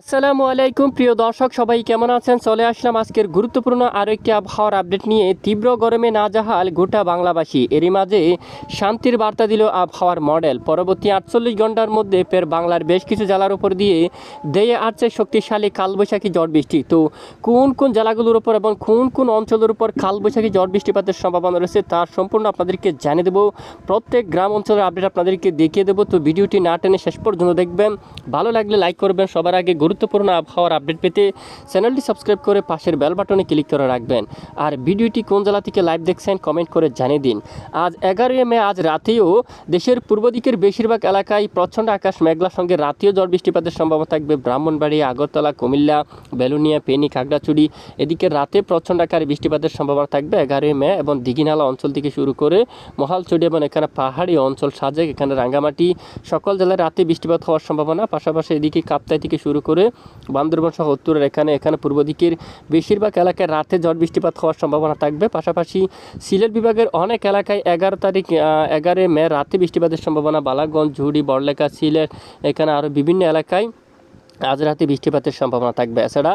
আসসালামু আলাইকুম প্রিয় দর্শক, সবাই কেমন আছেন? চলে আসলাম আজকের গুরুত্বপূর্ণ আরও একটি আবহাওয়ার আপডেট নিয়ে। তীব্র গরমে নাজেহাল গোটা বাংলাবাসী, এরই মাঝে শান্তির বার্তা দিল আবহাওয়ার মডেল। পরবর্তী 48 ঘন্টার মধ্যে ফের বাংলার বেশ কিছু জেলার উপর দিয়ে দেয়ে আসছে শক্তিশালী কালবৈশাখী ঝড় বৃষ্টি। তো কোন কোন জেলাগুলোর উপর এবং কোন কোন অঞ্চলের উপর কালবৈশাখী ঝড় বৃষ্টিপাতের সম্ভাবনা রয়েছে তার সম্পূর্ণ আপনাদেরকে জানিয়ে দেবো। প্রত্যেক গ্রাম অঞ্চলের আপডেট আপনাদেরকে দেখিয়ে দেবো। তো ভিডিওটি না টেনে শেষ পর্যন্ত দেখবেন। ভালো লাগলে লাইক করবেন। সবার আগে গুরুত্বপূর্ণ আবহাওয়ার আপডেট পেতে চ্যানেলটি সাবস্ক্রাইব করে পাশের বেল বাটনে ক্লিক করে রাখবেন। আর ভিডিওটি কোন জেলা থেকে লাইভ দেখছেন কমেন্ট করে জানিয়ে দিন। আজ 11 মে, আজ রাতেও দেশের পূর্ব দিকের বেশিরভাগ এলাকায় প্রচণ্ড আকাশ মেঘলার সঙ্গে রাতেও ঝড় বৃষ্টিপাতের সম্ভাবনা থাকবে। ব্রাহ্মণবাড়িয়া, আগরতলা, কুমিল্লা, বেলুনিয়া, ফেনী, খাগড়াছড়ি এদিকে রাতে প্রচণ্ড আকারে বৃষ্টিপাতের সম্ভাবনা থাকবে 11 মে। এবং দিঘিনালা অঞ্চল থেকে শুরু করে মহালছড়ি এবং এখানে পাহাড়ি অঞ্চল সাজেক, এখানে রাঙ্গামাটি সকল জেলায় রাতে বৃষ্টিপাত হওয়ার সম্ভাবনা। পাশাপাশি এদিকে কাপ্তাই থেকে শুরু করে বান্দরবান সহ উত্তরের এখানে পূর্ব দিকের বেশিরভাগ এলাকায় রাতে ঝড় বৃষ্টিপাত হওয়ার সম্ভাবনা থাকবে। পাশাপাশি সিলেট বিভাগের অনেক এলাকায় 11 মে রাতে বৃষ্টিপাতের সম্ভাবনা। বালাগঞ্জ, ঝুড়ি, বড়লেখা, সিলেট এখানে আরও বিভিন্ন এলাকায় আজ রাতে বৃষ্টিপাতের সম্ভাবনা থাকবে। এছাড়া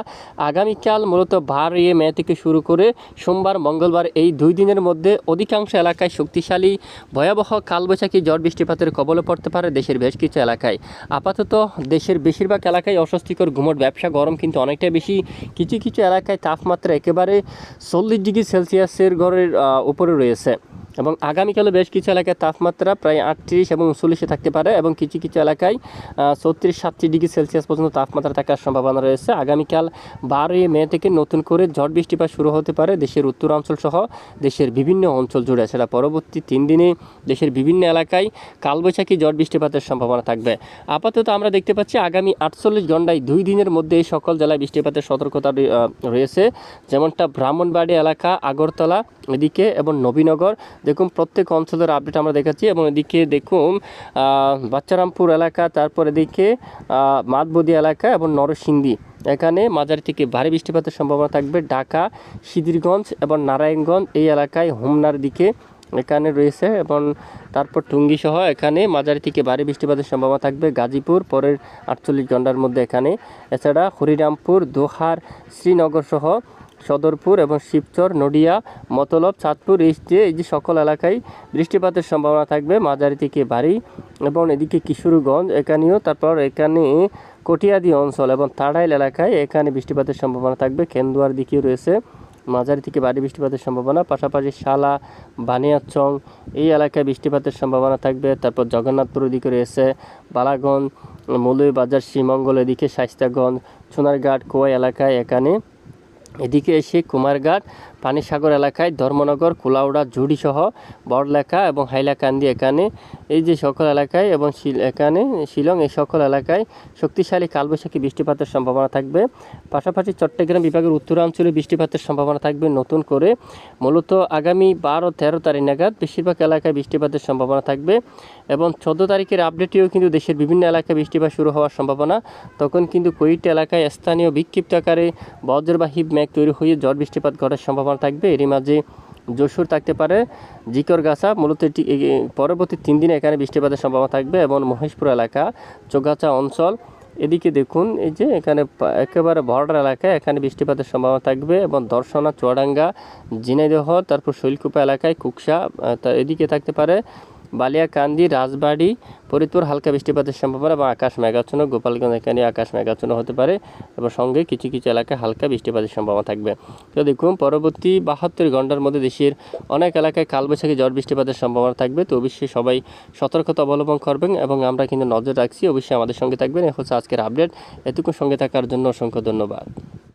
আগামীকাল মূলত 12 মে থেকে শুরু করে সোমবার, মঙ্গলবার এই 2 দিনের মধ্যে অধিকাংশ এলাকায় শক্তিশালী ভয়াবহ কালবৈশাখী ঝড় বৃষ্টিপাতের কবলে পড়তে পারে দেশের বেশ কিছু এলাকায়। আপাতত দেশের বেশিরভাগ এলাকায় অস্বস্তিকর গুমট ব্যবসা, গরম কিন্তু অনেকটাই বেশি। কিছু কিছু এলাকায় তাপমাত্রা একেবারে 40 ডিগ্রি সেলসিয়াসের ঘরের উপরে রয়েছে। এবং আগামীকালে বেশ কিছু এলাকায় তাপমাত্রা প্রায় 38 এবং 39 থাকতে পারে এবং কিছু কিছু এলাকায় 36-37 ডিগ্রি সেলসিয়াস পর্যন্ত তাপমাত্রা থাকার সম্ভাবনা রয়েছে। আগামীকাল 12 মে থেকে নতুন করে ঝড় বৃষ্টিপাত শুরু হতে পারে দেশের উত্তরাঞ্চল সহ দেশের বিভিন্ন অঞ্চল জুড়ে। সেটা পরবর্তী 3 দিনে দেশের বিভিন্ন এলাকায় কালবৈশাখী ঝড় বৃষ্টিপাতের সম্ভাবনা থাকবে। আপাতত আমরা দেখতে পাচ্ছি আগামী 48 ঘন্টায় 2 দিনের মধ্যে এই সকল জেলায় বৃষ্টিপাতের সতর্কতা রয়েছে। যেমনটা ব্রাহ্মণবাড়ি এলাকা, আগরতলা এদিকে এবং নবীনগর, দেখুন প্রত্যেক অঞ্চলের আপডেট আমরা দেখাচ্ছি। এবং এদিকে দেখুন বাচ্চারামপুর এলাকা, তারপর এদিকে মাতবদি এলাকা এবং নরসিংদী এখানে মাঝারি থেকে ভারী বৃষ্টিপাতের সম্ভাবনা থাকবে। ঢাকা, সিদ্ধিরগঞ্জ এবং নারায়ণগঞ্জ এই এলাকায় হোমনার দিকে এখানে রয়েছে এবং তারপর টুঙ্গি সহ এখানে মাঝারি থেকে ভারী বৃষ্টিপাতের সম্ভাবনা থাকবে। গাজীপুর পরের 48 ঘন্টার মধ্যে এখানে। এছাড়া হরিরামপুর, দোহার, শ্রীনগর সহ সদরপুর এবং শিবচর, নডিয়া, মতলব, চাঁদপুর এই যে সকল এলাকায় বৃষ্টিপাতের সম্ভাবনা থাকবে মাঝারি থেকে ভারী। এবং এদিকে কিশোরগঞ্জ এখানেও, তারপর এখানে কটিয়াদি অঞ্চল এবং তাড়াইল এলাকায় এখানে বৃষ্টিপাতের সম্ভাবনা থাকবে। কেন্দুয়ার দিকেও রয়েছে মাঝারি থেকে ভারী বৃষ্টিপাতের সম্ভাবনা। পাশাপাশি শালা, বানিয়াচং এই এলাকায় বৃষ্টিপাতের সম্ভাবনা থাকবে। তারপর জগন্নাথপুর দিকে রয়েছে বালাগঞ্জ, মৌলভীবাজার, শ্রীমঙ্গল এদিকে শাইস্তাগঞ্জ, সোনারঘাট, কোয়াই এলাকায় এখানে। এদিকে এসে কুমারঘাট, পানিসাগর এলাকায়, ধর্মনগর, কুলাউড়া, ঝুড়ি সহ বড়লেখা এবং হাইলাকান্দি এখানে এই যে সকল এলাকায় এবং এখানে শিলং এই সকল এলাকায় শক্তিশালী কালবৈশাখী বৃষ্টিপাতের সম্ভাবনা থাকবে। পাশাপাশি চট্টগ্রাম বিভাগের উত্তরাঞ্চলে বৃষ্টিপাতের সম্ভাবনা থাকবে নতুন করে। মূলত আগামী 12-13 তারিখ নাগাদ বেশিরভাগ এলাকায় বৃষ্টিপাতের সম্ভাবনা থাকবে। এবং 14 তারিখের আপডেটেও কিন্তু দেশের বিভিন্ন এলাকায় বৃষ্টিপাত শুরু হওয়ার সম্ভাবনা। তখন কিন্তু কয়েকটি এলাকায় স্থানীয় বিক্ষিপ্ত আকারে বজ্রবাহী মেঘ তৈরি হয়ে ঝড় বৃষ্টিপাত ঘটার সম্ভাবনা থাকবে। এরই মাঝে যশোর থাকতে পারে, জিকরগাছা, মূলত এটি পরবর্তী 3 দিনে এখানে বৃষ্টিপাতের সম্ভাবনা থাকবে। এবং মহেশপুর এলাকা, চৌগাছা অঞ্চল এদিকে দেখুন এই যে এখানে একেবারে বর্ডার এলাকায় এখানে বৃষ্টিপাতের সম্ভাবনা থাকবে। এবং দর্শনা, চুয়াডাঙ্গা, ঝিনাইদহ, তারপর শৈলকুপা এলাকায়, কুকসা এদিকে থাকতে পারে, বালিয়াকান্দি, রাজবাড়ী, ফরিদপুর হালকা বৃষ্টিপাতের সম্ভাবনা এবং আকাশ মেঘাচ্ছন্ন। গোপালগঞ্জ এখানে আকাশ মেঘাচ্ছন্ন হতে পারে এবং সঙ্গে কিছু কিছু এলাকায় হালকা বৃষ্টিপাতের সম্ভাবনা থাকবে। তো দেখুন পরবর্তী 72 ঘন্টার মধ্যে দেশের অনেক এলাকায় কালবৈশাখী ঝড় বৃষ্টিপাতের সম্ভাবনা থাকবে। তো অবশ্যই সবাই সতর্কতা অবলম্বন করবেন এবং আমরা কিন্তু নজর রাখছি। অবশ্যই আমাদের সঙ্গে থাকবেন। এ হচ্ছে আজকের আপডেট। এতটুকু সঙ্গে থাকার জন্য অসংখ্য ধন্যবাদ।